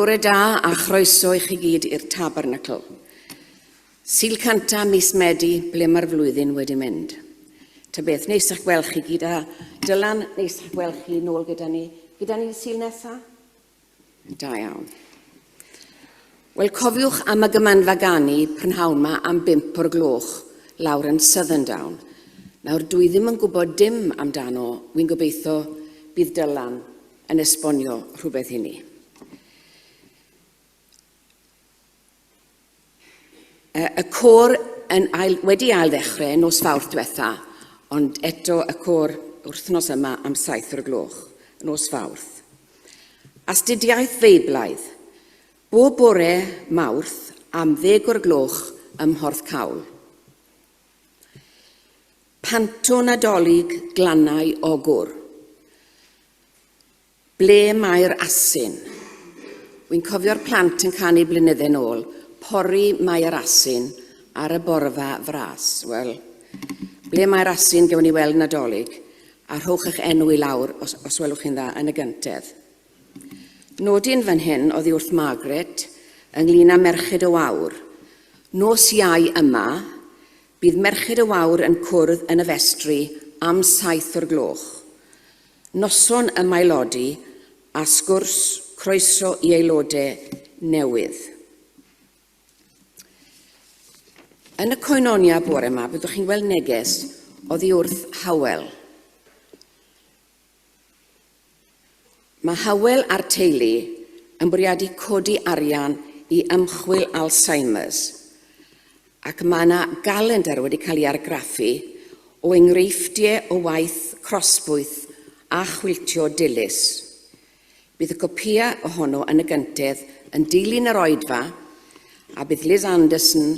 bore da a chroeso i chi gyd i'r Tabernacl. Sul canta mis Medi, ble mae'r flwyddyn wedi mynd. Ta beth, neis i'ch gweld chi gyd a Dylan, neis i'ch gweld chi nôl gyda ni. Gyda ni Sul nesa? Da iawn. Wel, cofiwch am y gymanfa ganu prynhawn ma am 5 o'r gloch lawr yn Southern Down. Nawr, dwi ddim yn gwybod dim amdano, wy'n gobeithio bydd Dylan yn esbonio rhywbeth i ni. Y côr wedi ail ddechrau nos Fawrth diwetha, ond eto y côr wrthnos yma am 7 o'r gloch, nos Fawrth. Astudiaeth feiblaidd, bob bore Mawrth am 10 o'r gloch ym Porthcawl. Panto nadolig glannau ogwr. Ble mae'r asyn? Wy'n cofio'r plant yn canu blynydde nôl, pori mae'r asyn ar y borfa fras. Wel, ble mae'r asyn gewn ni weld nadolig, a rhowch eich enw i lawr os welwch chi'n dda yn y gyntedd. Nodyn fan hyn oddi wrth Margaret ynglŷn â Merched y Wawr. Nos Iau yma, bydd Merched y Wawr yn cwrdd yn y festri am 7 o'r gloch. Noson y maelodi a sgwrs croeso i aelodau newydd. Yn y coenonia bore yma, byddwch chi'n gweld neges oddi wrth Hywel. Mae Hywel a'r teulu yn bwriadu codi arian i ymchwil Alzheimer's, ac mae yna galendar wedi cael ei argraffu o enghreifftiau o waith crossbwyth a chwiltio dilys. Bydd y copïa ohono yn y gyntedd yn dilyn yr Oedfa, a bydd Liz Anderson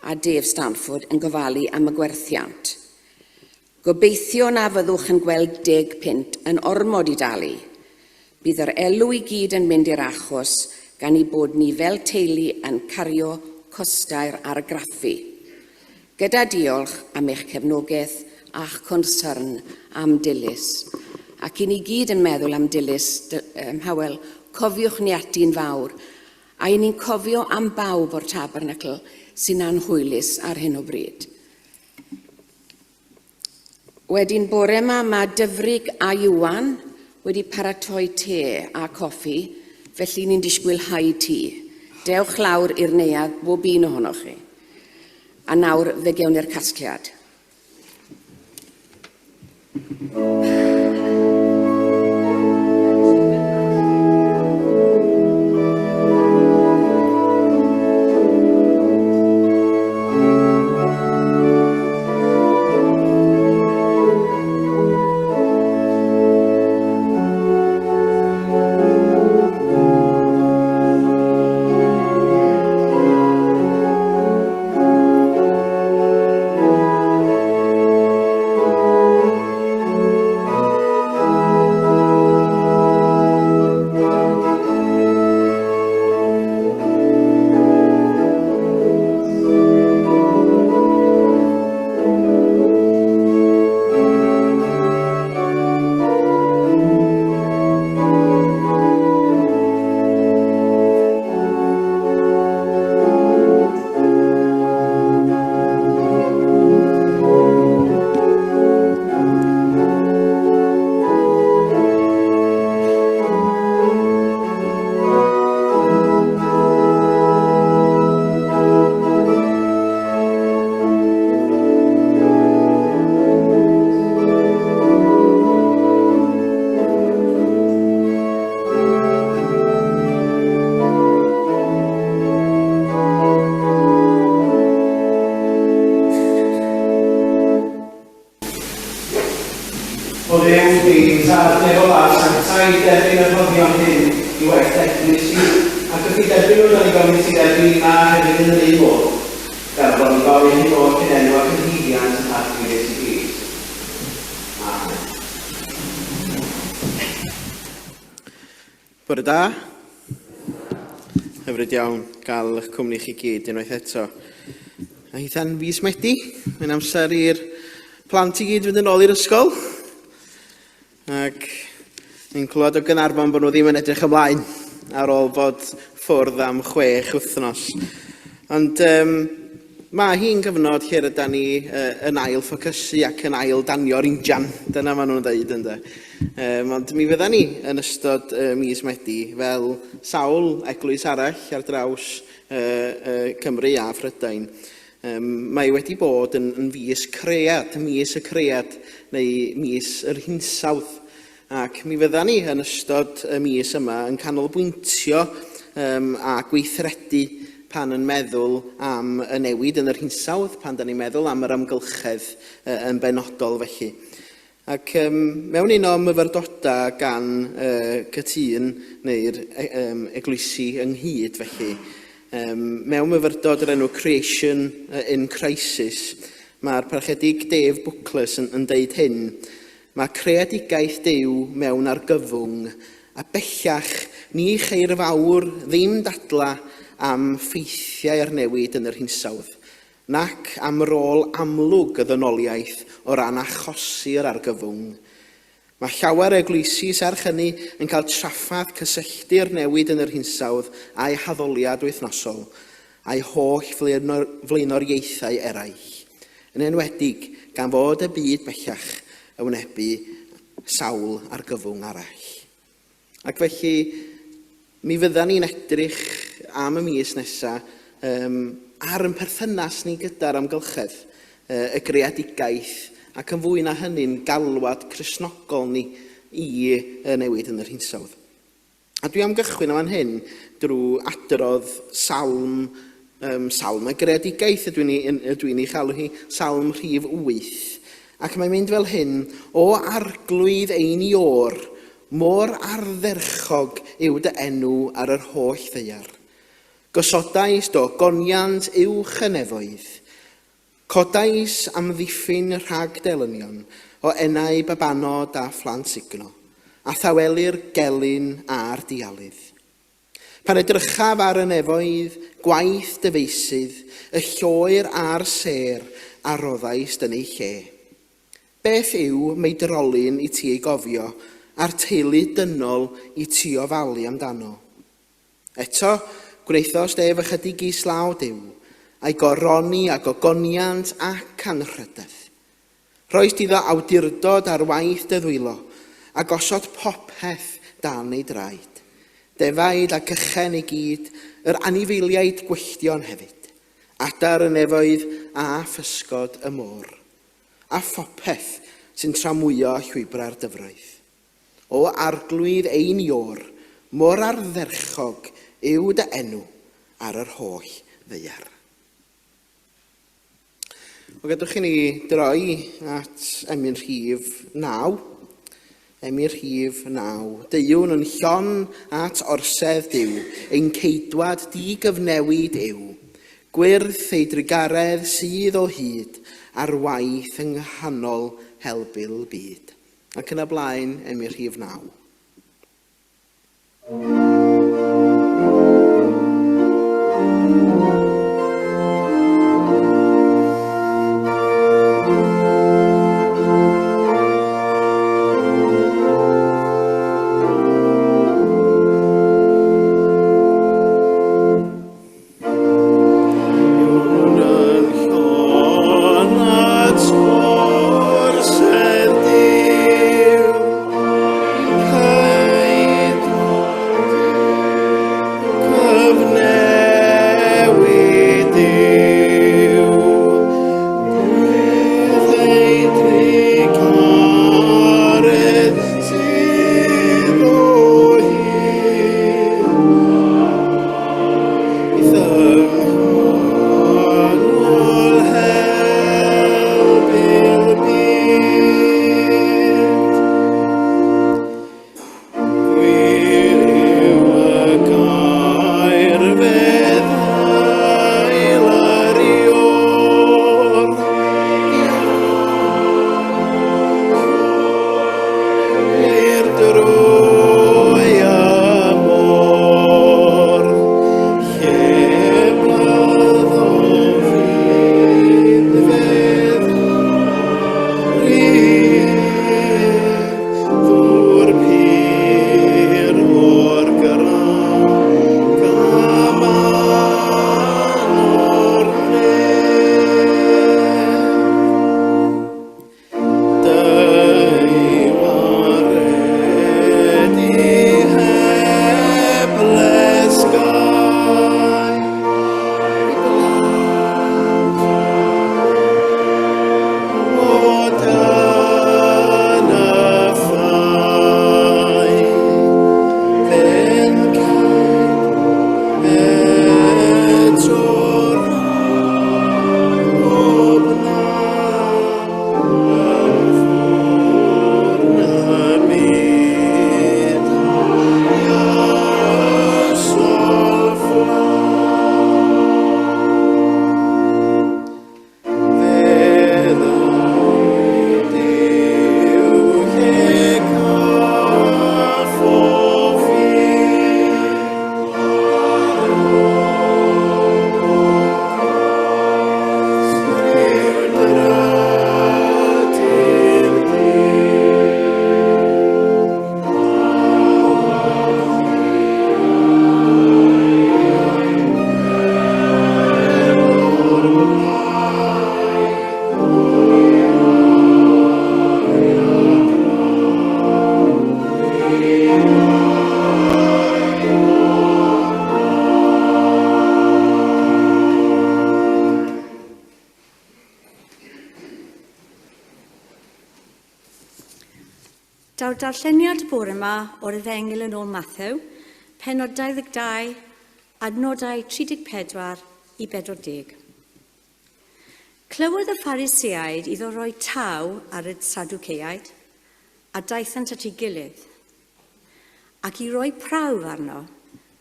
a Dave Stanford yn gofalu am y gwerthiant. Gobeithio na fyddwch yn gweld 10 punt yn ormod i dalu. Bydd yr elw i gyd yn mynd i'r achos gan ei bod ni fel teulu yn cario costau'r argraffu. Gyda diolch am eich cefnogaeth a'ch concern am dilys. Ac i ni gyd yn meddwl am dilys, Hywel, cofiwch ni ati'n fawr, a i ni'n cofio am bawb o'r Tabernacl sy'n anhwylus ar hyn o bryd. Wedyn bore yma mae Dyfrig a Iwan wedi paratoi te a coffi, felly ni'n disgwyl hau ti. Dewch lawr i'r neuadd bob un ohonoch chi. A nawr fe gewn i'r casgliad. Bore da. Hyfryd iawn gael eich cwmni chi gyd unwaith eto. A hithan fis Medi, mae'n amser i'r plant i gyd fynd yn ôl i'r ysgol. Ac ni'n clywed o Gynarfon bod nhw ddim yn edrych ymlaen ar ôl bod ffwrdd am 6 wythnos. Ond mae hi'n gyfnod lle rydyn ni yn ail ffocysu ac yn ail danio'r injan. Dyna maen nhw'n dweud ynddo. Ond mi fydda ni yn ystod mis Medi fel sawl eglwys arall ar draws Cymru a Phrydain. Mae wedi bod yn mis y cread, neu mis yr hinsawdd. Ac mi fydda ni yn ystod y mis yma yn canolbwyntio a gweithredu pan yn meddwl am y newid yn yr hinsawdd, pan da ni'n meddwl am yr amgylchedd yn benodol felly. Ac mewn un o myfyrdodau gan Cytun neu'r eglwysi ynghyd felly, mewn myfyrdod yr enw Creation in Crisis, mae'r parchedig Dave Bwclys yn deud hyn: mae creadigaeth Duw mewn argyfwng, a bellach ni cheir fawr ddim dadla am ffeithiau'r newid yn yr hinsawdd, nac am rôl amlwg y ddynoliaeth o ran achosi'r argyfwng. Mae llawer eglwysi serch hynny yn cael traffath cysylltu'r newid yn yr hinsawdd a'i haddoliad wythnosol, a'i holl flaenoriaethau eraill, yn enwedig gan fod y byd bellach y wynebu sawl argyfwng arall. Ac felly, mi fydda ni'n edrych am y mis nesaf ar yn perthynas ni gyda'r amgylchedd, y greadigaeth, ac yn fwy na hynny'n galwad Cristnogol ni i newid yn yr hinsawdd. A dwi am gychwyn am hyn drwy adrodd salm y greadigaeth ydw i'n ei chalw hi, salm rhif 8. Ac mae'n mynd fel hyn: o arglwydd ein i o'r, mor ardderchog yw dy enw ar yr holl ddaear. Gosodais do goniant uwch y nefoedd, codais am ddiffyn rhag delynion, o enau babanod a phlant signo, a thawelir gelyn a'r dialydd. Pan edrychaf ar y nefoedd, gwaith dyfeisydd, y lloer a'r ser, a roddais dyn ei lle. Beth yw meidrolyn i ti ei gofio, a'r teulu dynol i ti ofalu amdano? Eto, gwneithos ef ychydig i slaw Duw, a'i goroni a gogoniant ac anrhydedd. Roes ti ddo awdurdod ar waith dy ddwylo, a gosod popeth dan ei draed. Defaid a cychen i gyd, yr anifeiliaid gwylltion hefyd, adar y nefoedd a physgod y môr, a phopeth sy'n tramwyo llwybra'r dyfroedd. O arglwydd ein i o'r, mor ardderchog yw dy enw ar yr holl ddaear. O gadwch i ni droi at emyn rhif 9. Emyn rhif 9. Deiwn yn llon at orsedd Duw, ein ceidwad di-gyfnewid yw. Gwyrth ei drigaredd sydd o hyd, ar waith yng nghanol helbyl byd. Ac yn y blaen, emyn rhif 9. Daw'r darlleniad bore yma o'r Efengyl yn ôl Mathew, pennod 22, adnodau 34 i 40. Clywodd y Pharisëaid iddo roi taw ar y Sadwceaid, a daethant at ei gilydd, ac i roi prawf arno,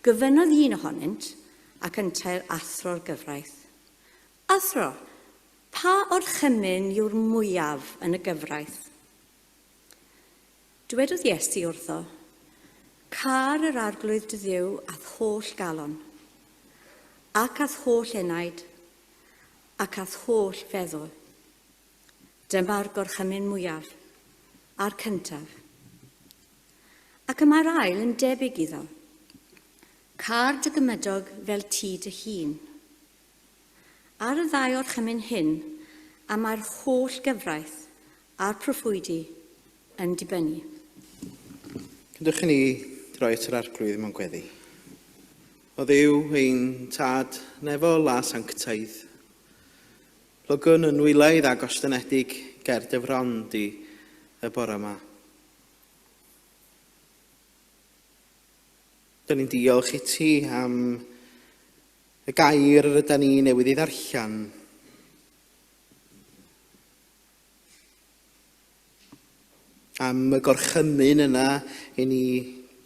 gyfynnodd un ohonynt ac yntair athro'r gyfraith. Athro, pa o'r chymyn yw'r mwyaf yn y gyfraith? Dywedodd Iesu wrtho, car yr arglwydd dy Dduw ath holl galon, ac ath holl enaid, ac ath holl feddwl. Dyma'r gorchymyn mwyaf, a'r cyntaf. Ac y mae'r ail yn debyg iddo. Car dy gymydog fel tŷ dy hun. Ar y ddau o'r chymyn hyn, a mae'r holl gyfraith a'r proffwydi yn dibynnu. Cydwch ni droi at yr arglwydd mewn gweddi. O Dduw ein tad nefol a sanctaidd. Plygwn yn wylaidd a gostynedig ger dyfrond i y bore yma. Dyn ni'n diolch i ti am y gair rydyn ni newydd i ddarllen. Am y gorchymyn yna i ni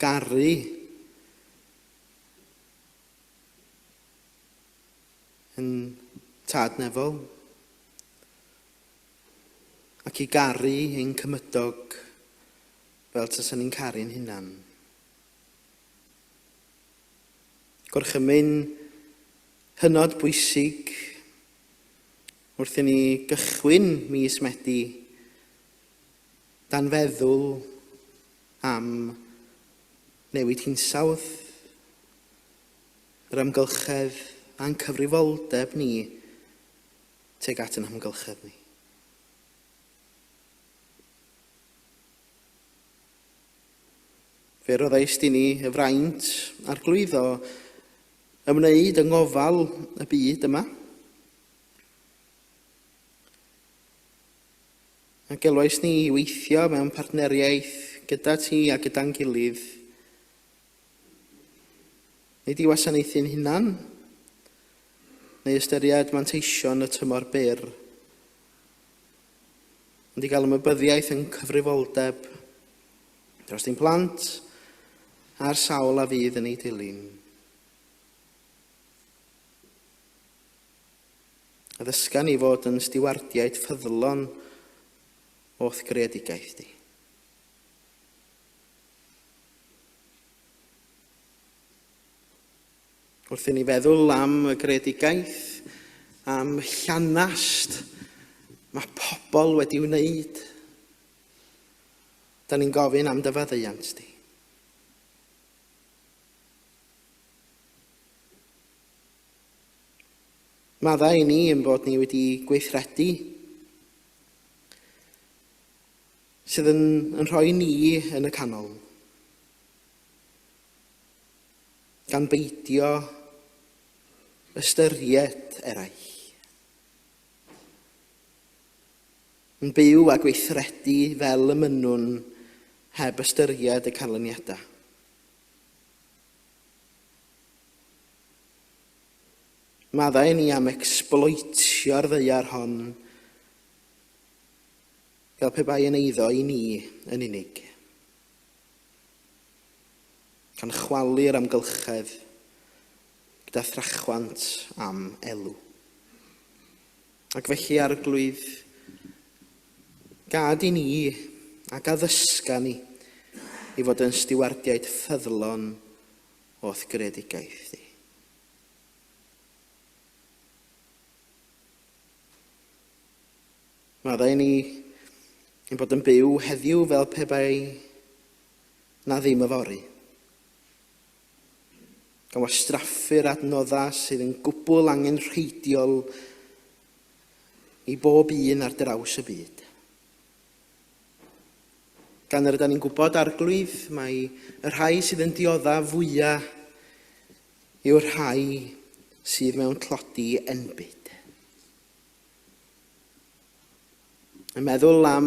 garu. Yn tad nefol. Ac i garu ein cymydog fel tasyn ni'n caru'n hunan. Gorchymyn hynod bwysig wrth i ni gychwyn mis Medi dan feddwl am newid hinsawdd, yr amgylchedd a'n cyfrifoldeb ni tuag at yn amgylchedd ni. Fe roddais di ni y fraint arglwyddo ymwneud yng ngofal y byd yma. A gelwais ni weithio mewn partneriaeth gyda ti a gyda'n gilydd. Nid i wasanaethu'n hunan, neu ystyried manteision y tymor byr, ond i gael ymwybyddiaeth yn cyfrifoldeb dros ein plant a'r sawl a fydd yn ei dilyn. A ddysga ni fod yn stiwardiaid ffyddlon o'ch greadigaeth di. Wrth i ni feddwl am y greadigaeth, am llanast mae pobl wedi wneud, da ni'n gofyn am dyfaddeuant di. Maddau i ni yn bod ni wedi gweithredu sydd yn rhoi ni yn y canol. Gan beidio ystyried eraill. Yn byw a gweithredu fel y mynwn heb ystyried y canlyniadau. Maddau ni am ecsbloetio'r ddaear hon fel pe bai yn eiddo i ni yn unig. Gan chwalu'r amgylchedd gyda thrachwant am elw. Ac felly arglwydd, gad i ni ac addysga ni i fod yn stiwardiaid ffyddlon o'ch greadigaeth di. Maddau ni yn bod yn byw heddiw fel pe bai na ddim yfori. Gan wastraffu'r adnoddau sydd yn gwbl angenrheidiol i bob un ar draws y byd. Gan yr ydyn ni'n gwybod arglwydd, mae y rhai sydd yn dioddaf fwyaf yw'r rhai sydd mewn tlodi enbyd. Yn meddwl am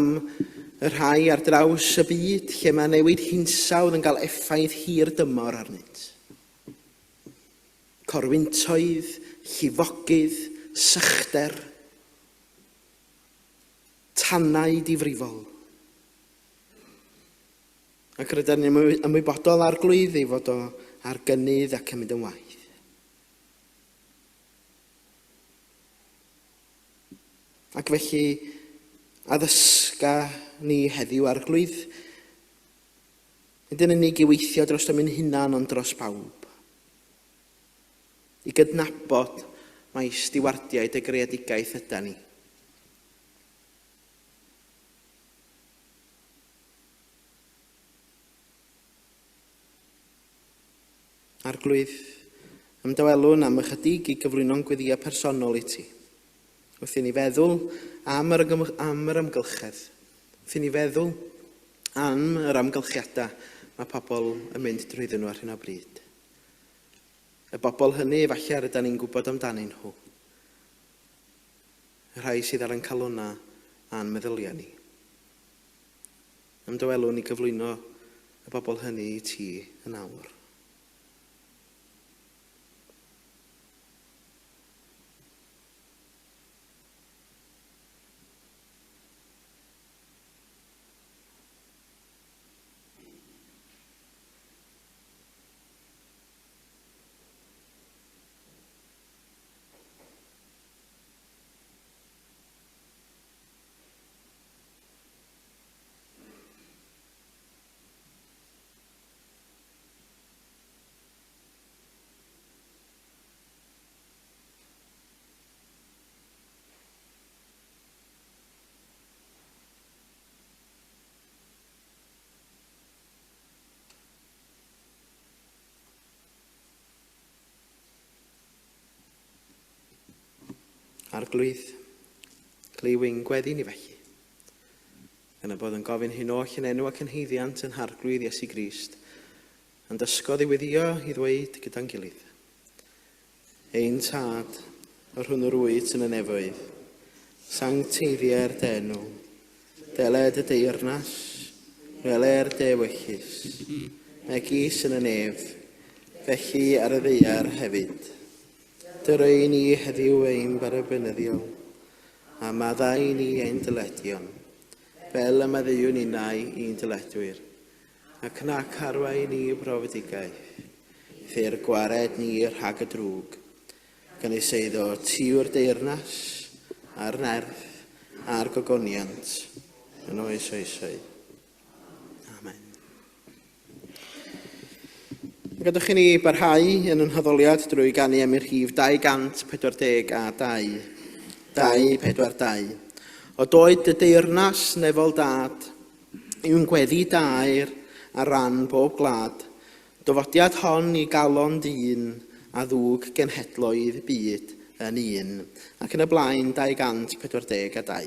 Y rhai ar draws y byd lle mae newid hinsawdd yn cael effaith hir dymor arnynt. Corwyntoedd, llifogydd, sychder, tannau difrifol. Ac rydyn ni'n ymwybodol ar glwyddi fod o ar gynnydd ac yn mynd yn waith. Ac felly, addysga ni heddiw ar glwydd, nid yn unig i weithio dros ymyn hunan ond dros bawb. I gydnabod mae stiwardiaid y greadigaeth yda ni. Arglwydd, ymdawelwn am ychydig i gyflwyno'n gweddiau personol i ti. Wrth i ni feddwl am yr amgylchedd. Wrth i ni feddwl am yr amgylchiadau mae pobl yn mynd drwyddyn nhw ar hyn o bryd. Y bobl hynny falle rydyn ni'n gwybod amdanyn nhw. Y rhai sydd ar yn calonna a'n meddyliau ni. Ymdawelwn i gyflwyno y bobl hynny i ti yn awr. Arglwydd, glywing gweddi ni felly. Yna bod yn gofyn hyn oll yn enw ac yn heiddiant yn harglwydd Iesu Grist, yn dysgodd i weddio i ddweud gyda'n gilydd. Ein tad, o'r hwn yr wyt yn y nefoedd, sancteiddio'r denw, deled y deyrnas, wele'r dewellus, megis yn y nef, felly ar y ddeiar hefyd. Dyrwy ni heddiw ein bar y bynyddiol, a maddau ni ein dyledion, fel y maddiwn unau i'n dyledwyr, ac nac arwain ni brofedigaeth, ffyr gwared ni rhag y drwg, gynnes eiddo tiw'r deyrnas, a'r nerth, a'r gogoniant, yn oes oesoedd. Amen. Gadwch i ni barhau yn yn hyddoliad drwy ganu am i'r rhif 240 a 242. O doed y deyrnas nefol dad, yw'n gweddi dair ar ran bob glad, dofodiad hon i galon dyn a ddwg genhedloedd byd yn un, ac yn y blaen 242 a 2.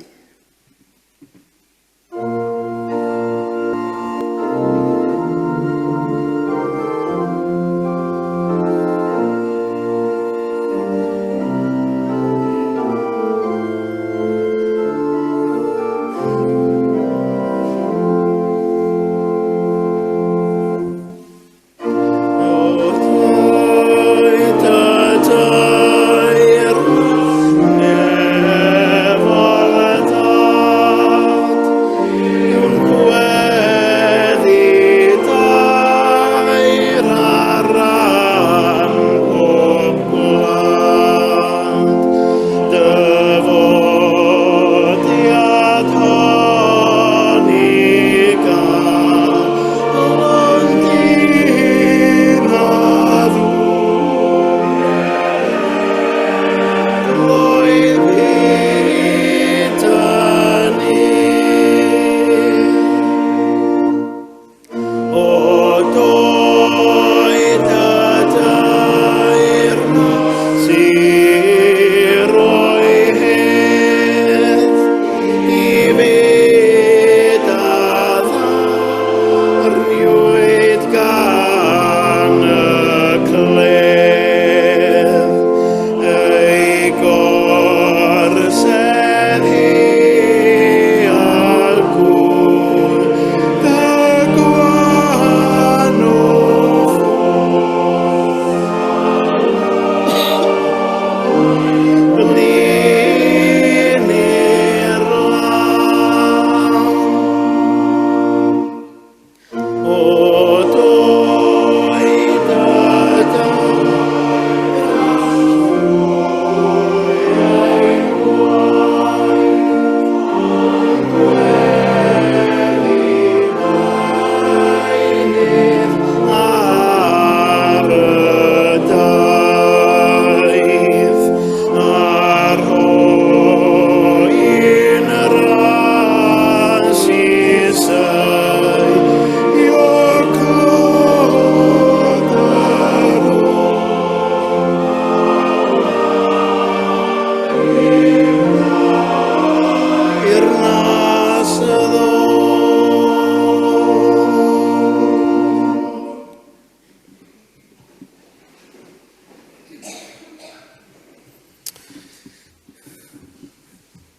Never let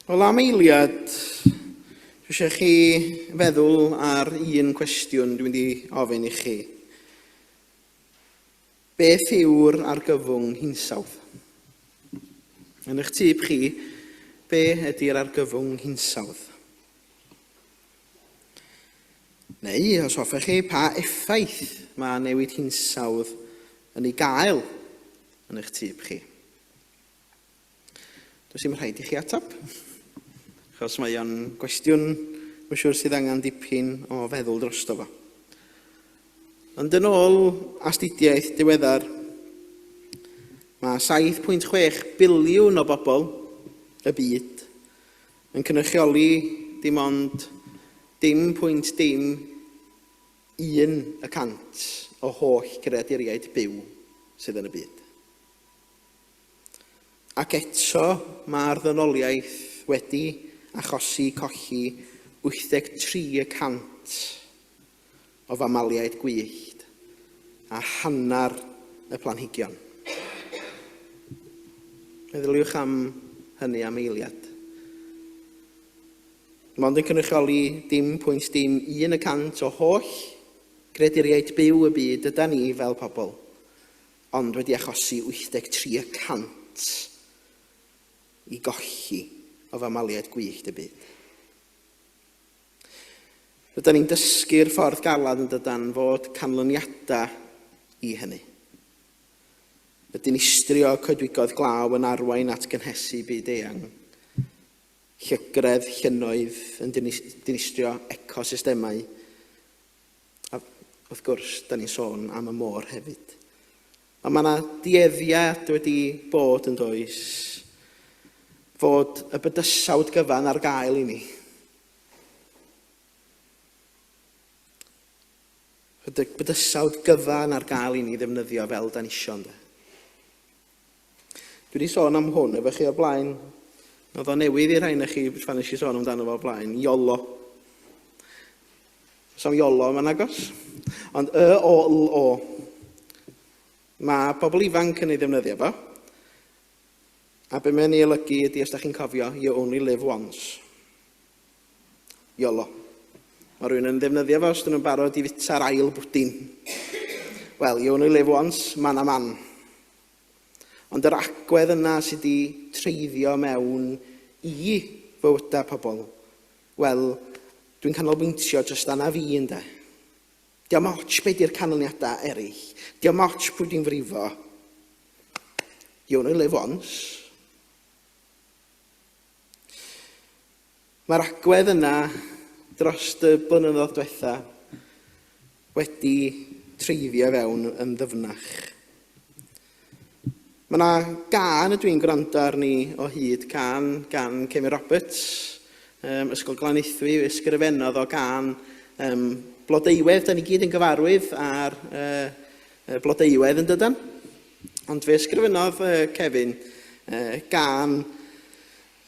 Wel am eiliad, dwi eisiau chi feddwl ar un cwestiwn dwi'n mynd i ofyn i chi. Beth yw'r argyfwng hinsawdd? Yn eich tyb chi, be ydy'r argyfwng hinsawdd? Neu, os hoffech chi, pa effaith mae newid hinsawdd yn ei gael yn eich tyb chi? Does dim rhaid i chi atab, achos mae o'n gwestiwn, mae'n siŵr sydd angen dipyn o feddwl drosto fo. Ond yn ôl astudiaeth diweddar, mae 7.6 biliwn o bobl y byd yn cynrychioli dim ond 0.1% o holl creaduriaid byw sydd yn y byd. Ac eto mae'r ddynoliaeth wedi achosi colli 83% o famaliaid gwyllt a hanner y planhigion. Meddyliwch am hynny am eiliad. Mond yn cynrychioli 0.1% o holl creaduriaid byw y byd yda ni fel pobl, ond wedi achosi 83% i golli o famaliaid gwyllt y byd. Rydyn ni'n dysgu'r ffordd galad yn dydan fod canlyniadau i hynny. Y dinistrio coedwigodd glaw yn arwain at gynhesu byd eang. Llygredd, llynnoedd yn dinistrio ecosystemau. A wrth gwrs, da ni'n sôn am y môr hefyd. A mae yna dueddiad wedi bod yn does fod y bydysawd gyfan ar gael i ni. Y bydysawd gyfan ar gael i ni ddefnyddio fel da nisio. Dwi wedi sôn am hwn efo chi o blaen. Oedd o newydd i'r rhain chi pan nes i sôn amdano fo o blaen. Iolo. Som iolo mae'n agos. Ond o. Mae bobl ifanc yn ei ddefnyddio fo. A be mae'n ei olygu ydy, os da chi'n cofio, you only live once. Iolo. Mae rhywun yn ddefnyddio fo os dyn nhw'n barod i fita'r ail bwdin. Wel, you only live once, man a man. Ond yr agwedd yna sydd wedi treiddio mewn i fywydau pobl, wel, dwi'n canolbwyntio jyst anna fi ynde. Diolch moch be di'r canlyniadau eraill. Diolch moch pwy dwi'n frifo. You only live once. Mae'r agwedd yna dros y blynyddoedd diwetha wedi treiddio fewn yn ddyfnach. Mae yna gan ydw i'n gwrando arni o hyd, gan Cymun Roberts, Ysgol Glanithwy, ysgrifennodd o gan blodeuwedd, da ni gyd yn gyfarwydd ar blodeuwedd yn dydan. Ond fe ysgrifennodd Kevin gan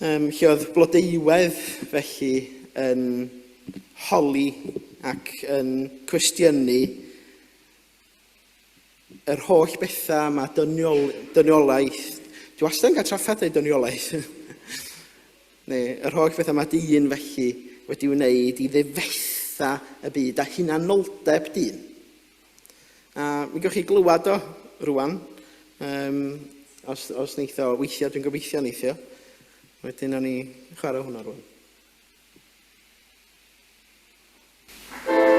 lle oedd blodeuwedd felly yn holi ac yn cwestiynu yr holl bethau mae dyniolaeth. Dwi wastad yn cael trafferth ei dyniolaeth. Neu, yr holl bethau mae dyn felly wedi wneud i ddefetha y byd a hunanoldeb dyn. A mi gewch chi glywed o rwan, os neithio weithio, dwi'n gobeithio neithio. Wedyn o'n i chwarae hwnna rwan. Oh,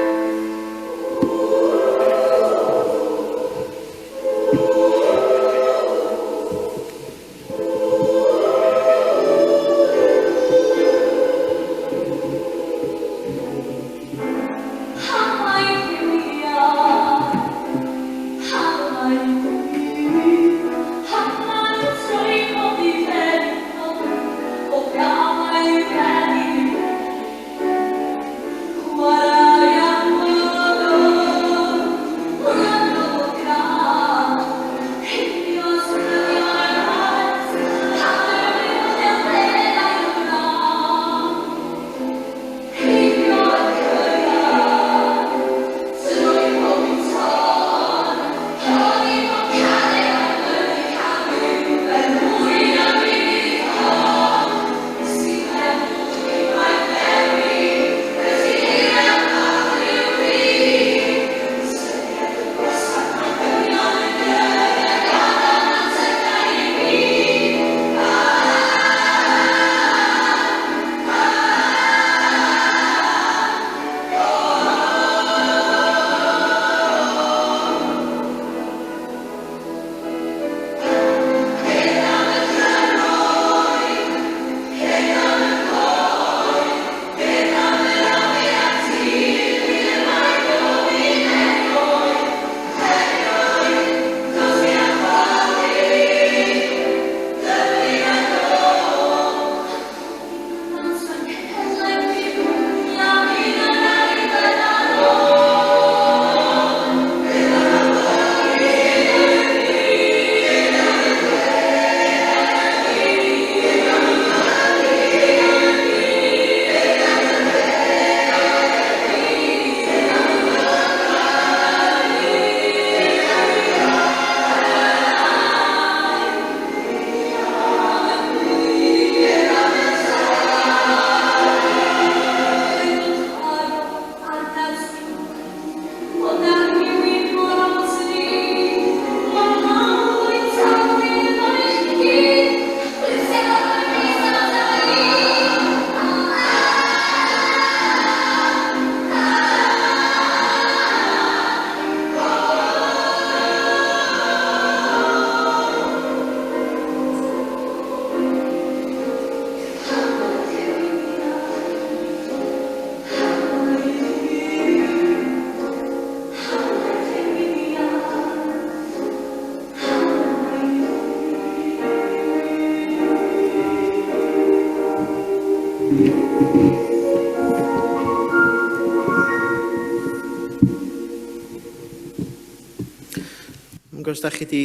os da chi wedi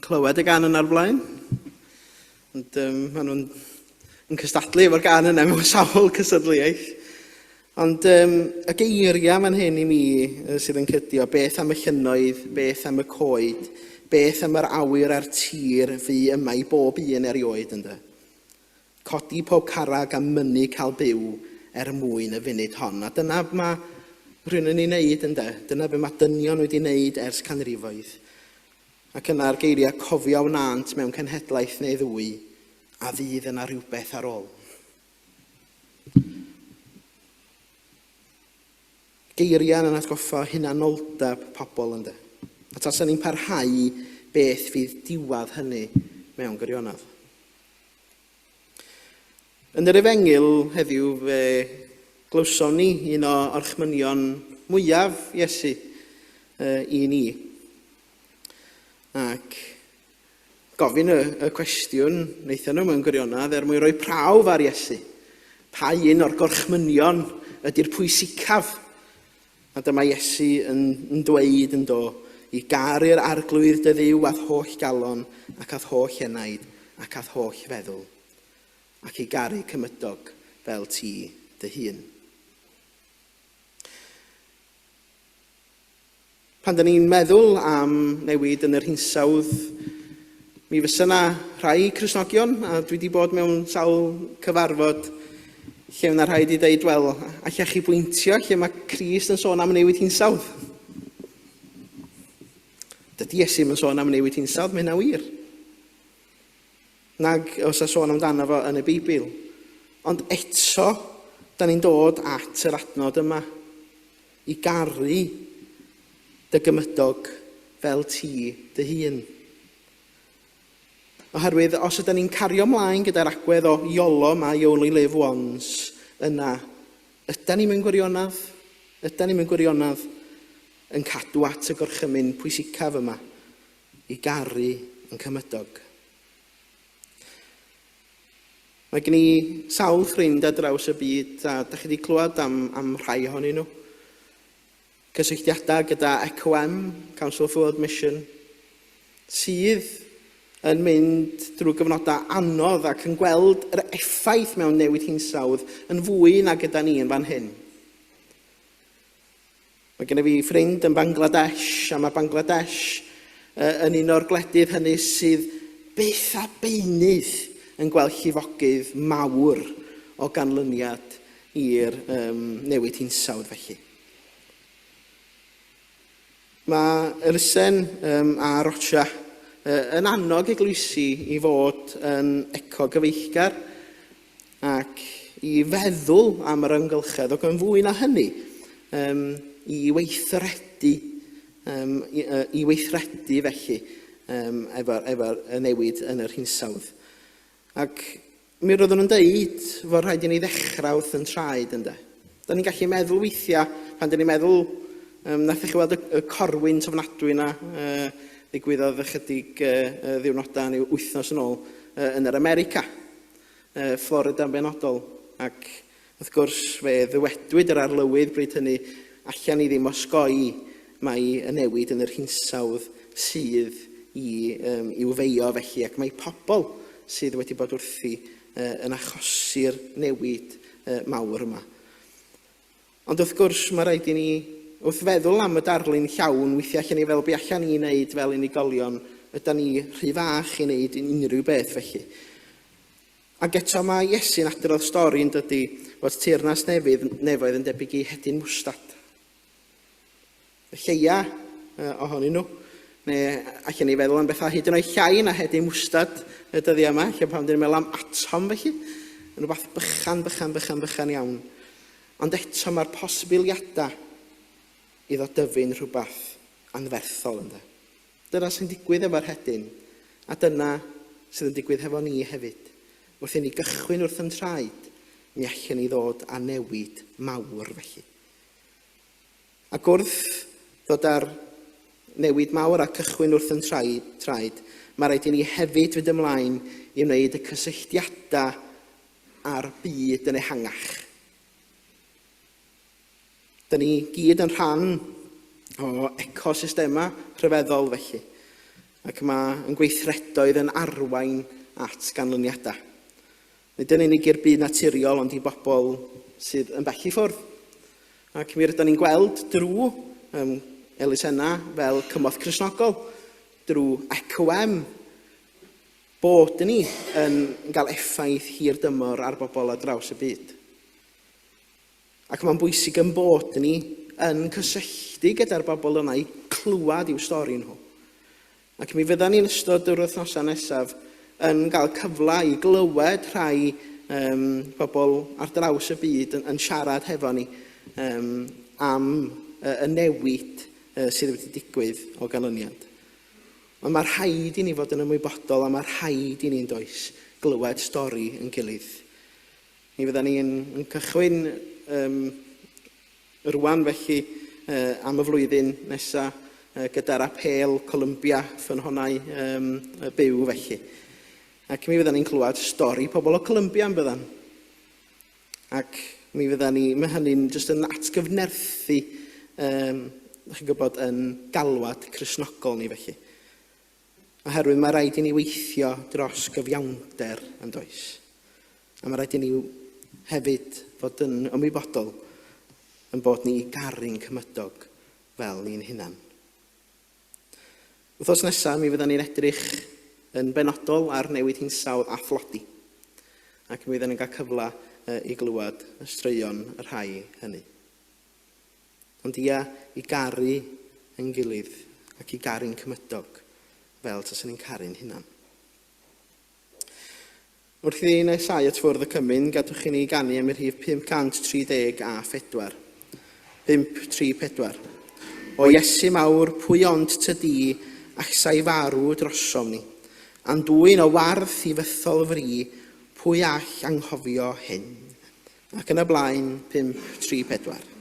clywed y gan yna o'r blaen. Ond maen nhw'n cystadlu efo'r gan yna mewn sawl cysadleuaeth. Ond y geiriau fan hyn i mi sydd yn cydio, beth am y llynnoedd, beth am y coed, beth am yr awyr a'r tir fi yma i bob un erioed ynddo. Codi pob carrag a mynnu cael byw mwyn y funud hon. A dyna mae rhywun yn ei wneud ynddo. Dyna be mae dynion wedi wneud ers canrifoedd. Ac yna'r geiriau cofio wnant mewn cenhedlaeth neu ddwy, a fydd yna rhywbeth ar ôl. Geiriau yn atgoffa hunanoldeb pobl ynddo. A tas ni'n parhau beth fydd diwadd hynny mewn gwirionadd. Yn yr Efengil heddiw fe glywsom ni un o'r chmynion mwyaf Iesu i ni. Ac gofyn y cwestiwn wnaethon nhw mewn gwirionadd mwyn rhoi prawf ar Iesu. Pa un o'r gorchmynion ydy'r pwysicaf? A dyma Iesu yn dweud yn do, i garu'r arglwydd dy Dduw ath holl galon ac ath holl enaid ac ath holl feddwl. Ac i garu cymydog fel ti dy hun. Pan da ni'n meddwl am newid yn yr hinsawdd, mi fysa yna rhai Cristnogion, a dwi wedi bod mewn sawl cyfarfod lle yna rhai wedi dweud, wel, allech chi bwyntio lle mae Crist yn sôn am newid hinsawdd. Dydy Iesu yn sôn am newid hinsawdd, mae hynna wir. Nag os a sôn amdano fo yn y Beibl. Ond eto, da ni'n dod at yr adnod yma i garu dy gymydog fel ti dy hun. Oherwydd, os ydym ni'n cario ymlaen gyda'r agwedd o iolo ma I only live once, yna, ydym ni'n gwirionadd? Ydym ni'n gwirionadd yn cadw at y gorchymyn pwysicaf yma i garu yn cymydog? Mae gen I sawl ffrind ar draws y byd, a da chi wedi clywed am rhai ohonyn nhw. Cysylltiadau gyda ECOM, Council for World Mission, sydd yn mynd drwy gyfnodau anodd ac yn gweld yr effaith mewn newid hinsawdd yn fwy na gyda ni yn fan hyn. Mae gen I fi ffrind yn Bangladesh, a mae Bangladesh yn un o'r gwledydd hynny sydd beth a beunydd yn gweld llifogydd mawr o ganlyniad i'r newid hinsawdd felly. Mae Erysen a Rocha yn annog eglwysi I fod yn eco-gyfeillgar ac I feddwl am yr ymgylchedd ac yn fwy na hynny I weithredu felly efo'r newid yn yr hinsawdd. Ac mi roedden nhw'n deud fod rhaid I ni ddechrau wrth yn traed ynddo. Da ni'n gallu meddwl weithiau, pan da ni'n meddwl, nath chi weld y corwyn tofnadwy yna, ddigwyddodd ychydig ddiwrnodau neu wythnos yn ôl yn yr America, Florida yn benodol. Ac wrth gwrs fe ddywedwyd yr arlywydd bryd hynny allan I ddim osgoi mae y newid yn yr hinsawdd sydd i'w feio felly, ac mae pobl sydd wedi bod wrthi yn achosi'r newid mawr yma. Ond wrth gwrs mae rhaid I ni, wrth feddwl am y darlun llawn, weithiau allan ni fel be allan ni wneud fel unigolion, ydym ni rhy fach I wneud unrhyw beth felly. Ac eto mae Iesu'n adrodd stori yn dydy fod teyrnas nefoedd yn debyg I hedyn mwstad. Y lleia ohonyn nhw, neu allan ni feddwl am bethau hyd yn oed llai na hedyn mwstad y dyddi yma, lle pan dyn ni'n meddwl am atom felly, yn rhywbeth bychan iawn. Ond eto mae'r posibiliadau iddo dyfu'n rhywbeth anferthol ynddo. Dyna sy'n digwydd efo'r hedyn, a dyna sydd yn digwydd hefo ni hefyd. Wrth I ni gychwyn wrth yn traed, mi allan ni ddod â newid mawr felly. Ac wrth ddod â'r newid mawr a cychwyn wrth yn traed, mae rhaid I ni hefyd fynd ymlaen I wneud y cysylltiadau a'r byd yn ehangach. Da ni gyd yn rhan o ecosystema rhyfeddol felly. ac mae'n gweithredoedd yn arwain at ganlyniadau. Nid yn unig i'r byd naturiol, ond i bobl sydd yn bell i ffwrdd. Ac mi rydyn ni'n gweld drwy elusennau fel cymorth Cristnogol, drwy ECOM, bod ni yn cael effaith hir dymor ar bobl ar draws y byd. Ac mae'n bwysig yn bod ni yn cysylltu gyda'r bobl yna i clywed i'w stori nhw. Ac mi fyddan ni'n ystod yr wythnosau nesaf yn cael cyfle i glywed rhai bobl ar draws y byd yn siarad hefo ni am y newid sydd wedi digwydd o ganlyniad. Ond mae'r rhaid i ni fod yn ymwybodol a mae'r rhaid i ni'n does glywed stori yn gilydd. Mi fyddan ni'n cychwyn rwan felly am y flwyddyn nesaf gyda'r apel Columbia ffynhonnau byw felly. Ac mi fyddan ni'n clywed stori pobl o Columbia yn byddan. Ac mi fyddan ni, mae hynny'n jyst yn atgyfnerthu, chi'n gwybod, yn galwad Cristnogol ni felly. Oherwydd mae rhaid i ni weithio dros gyfiawnder yn does. A mae rhaid i ni hefyd fod yn ymwybodol yn bod ni garu'n cymydog fel ni'n hunan. Wythnos nesaf, mi fyddan ni'n edrych yn benodol ar newid hinsawdd a thlodi. Ac mi fyddan ni'n cael cyfle i glywed y straeon y rhai hynny. Ond ia i garu yn gilydd ac i garu'n cymydog fel taswn ni'n caru'n hunan. Wrth i ni nesau at ffwrdd y Cymun, gadwch i ni ganu am y rhif 530 a 4. 534. O Iesu mawr, pwy ond tydi, ac sa'i farw drosom ni. Andwyn o warth i fythol fri, pwy all anghofio hyn. Ac yn y blaen, 534.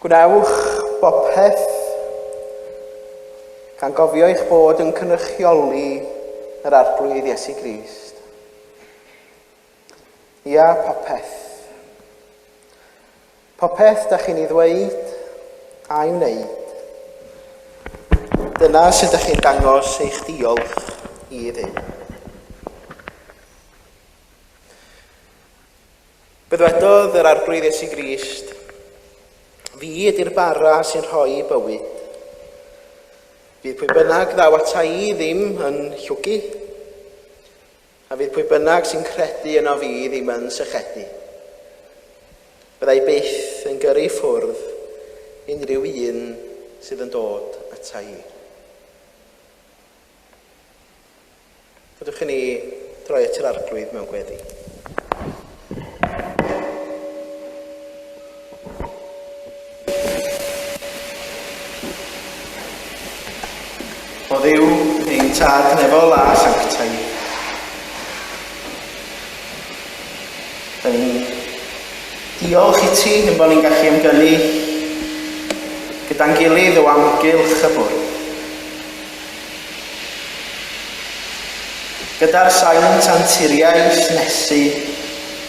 Gwnewch bopeth gan gofio eich bod yn cynrychioli yr arglwydd Iesu Grist. Ia, popeth. Popeth da chi'n ei ddweud a'i wneud. Dyna sut ydych chi'n dangos eich diolch i Dduw. Bedwedodd yr arglwydd Iesu Grist, fi ydy'r bara sy'n rhoi bywyd. Fydd pwy bynnag ddaw ata i ddim yn llwgu, a fydd pwy bynnag sy'n credu yno fi ddim yn sychedu. Byddai byth yn gyrru ffwrdd unrhyw un sydd yn dod ata i. Fydwch chi ni droi at yr arglwydd mewn gweddi. O Dduw, ein tad nefol a sanctaidd. Da ni'n diolch i ti yn bod ni'n gallu ymgynnu gyda'n gilydd o amgylch y bwrdd. Gyda'r saint anturiaeth nesu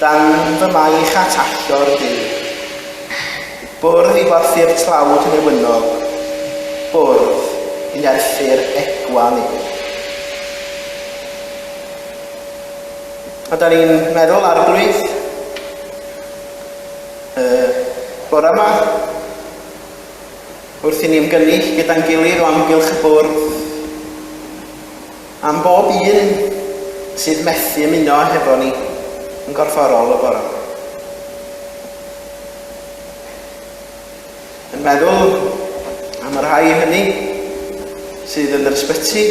dan fy maich a tallor Duw. Bwrdd i borthu'r tlawd newynog, bwrdd i nerthu'r egwa ni. A da ni'n meddwl arglwydd bore yma wrth i ni ymgynnu gyda'n gilydd o amgylch y bwrdd am bob un sydd methu ymuno hefo ni yn gorfforol y bore yma. Yn meddwl am y rhai hynny sydd yn yr ysbyty,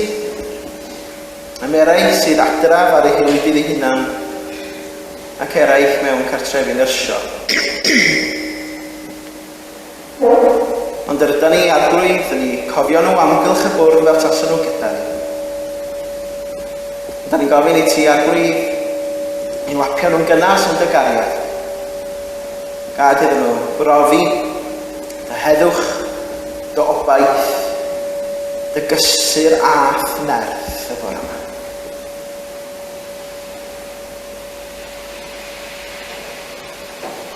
am eraill sydd adraf ar eu hywyd iddi hunan, ac eraill mewn cartrefi nyrsio. Ond ydyn ni arglwydd yn ei cofio nhw amgylch y bwrdd fel tason nhw gyda ni. Da ni'n gofyn i ti arglwydd i'n lapio nhw'n gynnas yn dy gariad. Gad iddyn nhw brofi dy heddwch, dy obaith, dy gysur ath nerth y bore yma.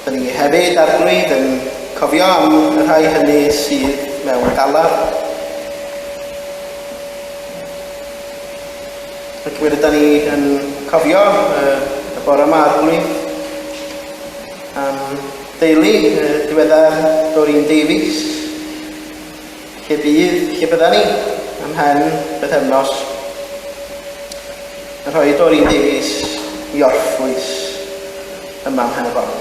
Da ni hefyd arglwydd yn cofio am y rhai hynny sydd mewn galar. Ac wedyn da ni yn cofio y bore yma arglwydd am deulu diweddar Doreen Davies, lle bydda ni ymhen bythefnos yn rhoi Doreen Davies i orffwys yma ymhen y bont.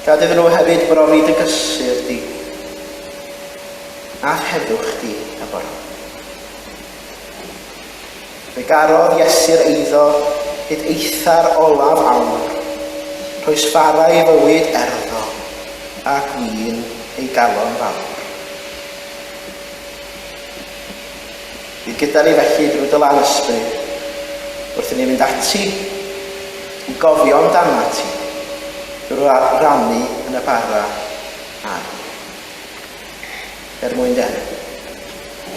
Gad iddyn nhw hefyd brofi dy gysur di a heddwch di y bore. Fe garodd Iesu'r eiddo hyd eithar olaf awr, rhoi sfarau i fywyd erddo a gwyn ei galon fawr. Bydd gyda ni felly drwy dy lan ysbryd wrth i ni fynd ati i gofio amdana ti drwy rannu yn y bara ar. Mwyn den,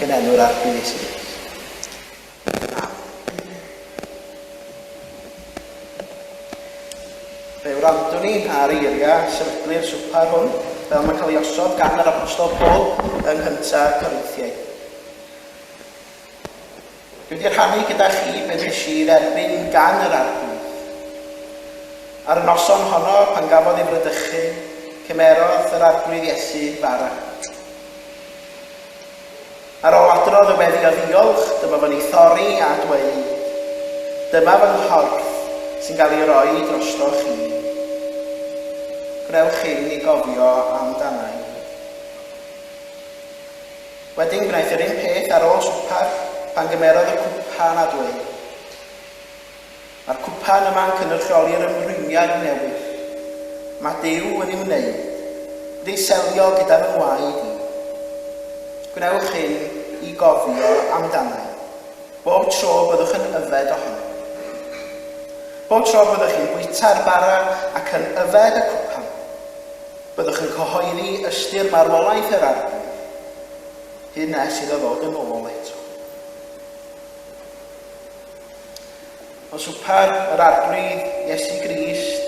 gen enw'r arglwydd Iesu Grist. Fe wrando ni ar eiria sefydlu'r swpar hwn, fel mae'n cael ei osod gan yr apostol Paul yng nghyntaf Corinthiaid. Dwi wedi rhannu gyda chi be nes i dderbyn gan yr arglwydd. Ar y noson honno pan gafodd ei frydychu, cymerodd yr arglwydd Iesu fara. Ar ôl adrodd y Medi o ddiolch, dyma fy'n ei thorri a dweud, dyma fy nghorff sy'n cael ei roi drosto chi. Gwnewch hyn i gofio amdanau. Wedyn gwnaeth yr un peth ar ôl swpar pan gymerodd y cwpan a dweud. Mae'r cwpan yma'n cynrychioli'r ymrwymiad newydd. Mae Duw wedi wneud, wedi selio gyda fy ngwaed i. Gwnewch hyn i gofio amdanau. Bob tro byddwch yn yfed ohono. Bob tro byddwch chi'n bwyta'r bara ac yn yfed y cwpan. Byddwch yn cyhoeddi ystyr marwolaeth yr arglwydd, hyn nes iddo ddod yn ôl eto. O swper yr arglwydd Iesu Grist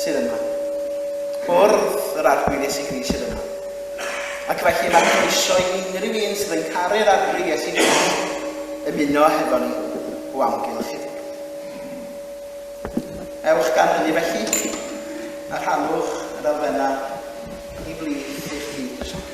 sydd yma. Bwrdd yr arglwydd Iesu Grist sydd yma. Ac felly mae croeso i unrhyw un sydd yn caru'r arglwydd Iesu Grist ymuno hefo ni o amgylch iddo. Ewch gan hynny felly, a rhannwch yr elfennau i blid eich byd ysgol.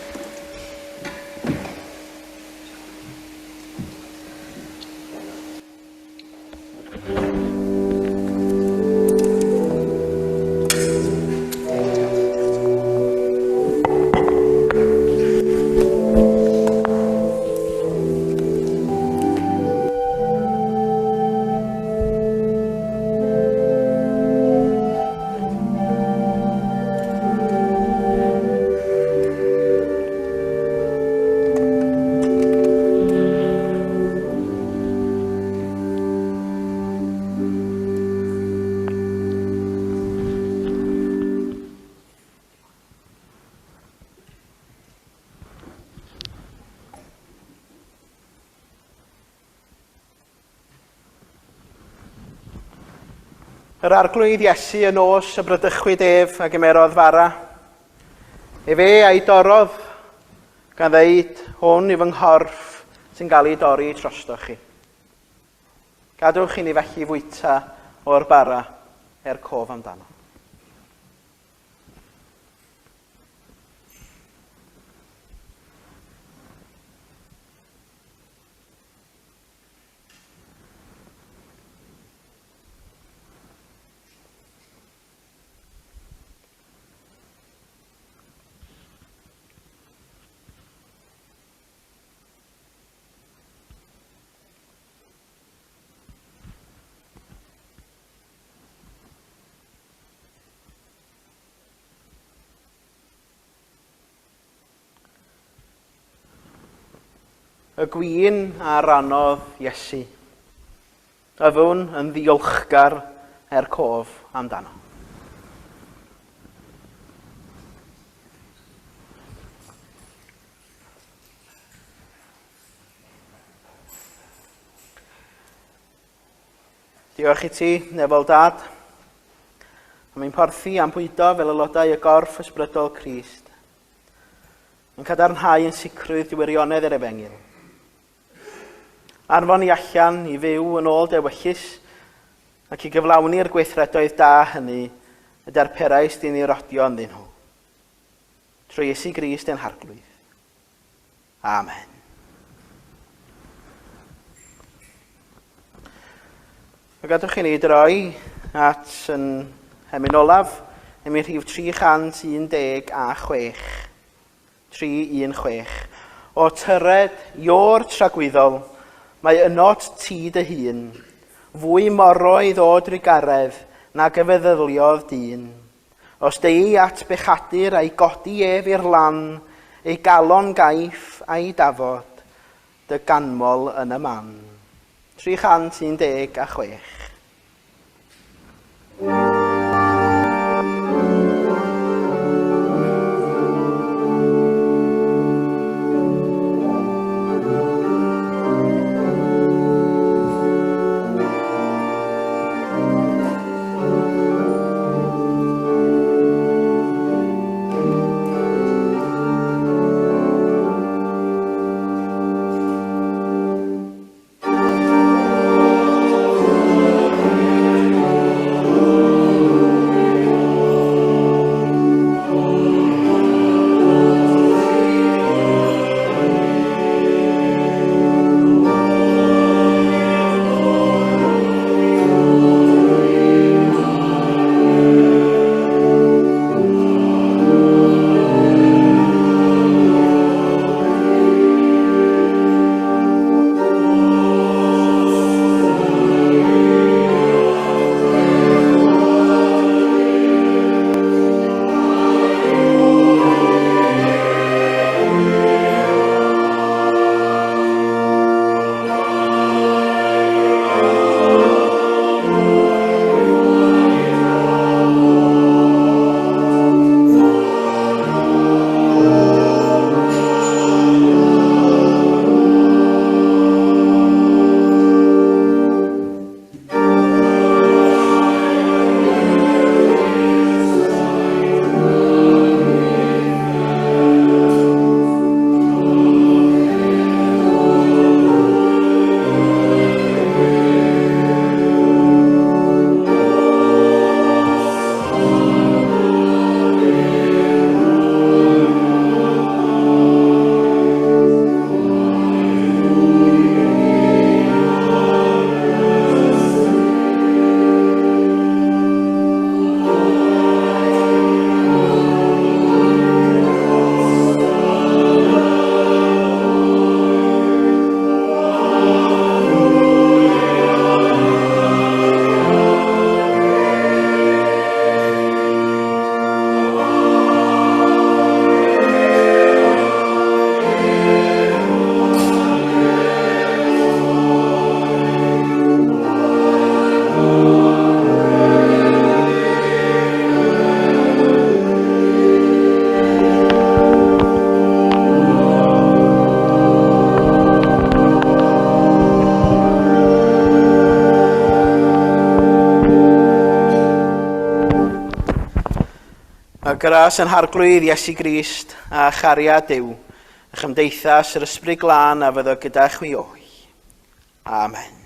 Yr arglwydd Iesu yn os y brydychwyd ef a gymerodd fara. Fe a'i dorodd gan ddeud, hwn yw fy nghorff sy'n cael ei dorri trostoch chi. Gadwch i ni felly fwyta o'r bara cof amdano. Y gwin a rannodd Iesu. Yfwn yn ddiolchgar cof amdano. Diolch i ti, Nefel Dad. Mae'n porthi am bwydo fel aelodau y gorff ysbrydol Crist. Yn cadarnhau yn sicrwydd diwirionedd yr Efengil. Anfon i allan i fyw yn ôl dewyllus ac i gyflawni'r gweithredoedd da hynny y darperais dyn ni rodio ynddyn nhw. Trwy Iesu Grist ein harglwydd. Amen. A gadwch i ni droi at yn hemyn olaf ym rhif 316. 316. O tyred io'r tragwyddol, mae ynot ti dy hun, fwy moroedd o drigaredd na gyfeddyliodd dyn. Os dei at bechadur a'i godi ef i'r lan, ei galon gaif a'i dafod, dy ganmol yn y man. 316. gras yn harglwydd Iesu Grist a chariad Duw, a chymdeithas yr ysbryd glân a fyddo gyda chwi o'i. Amen.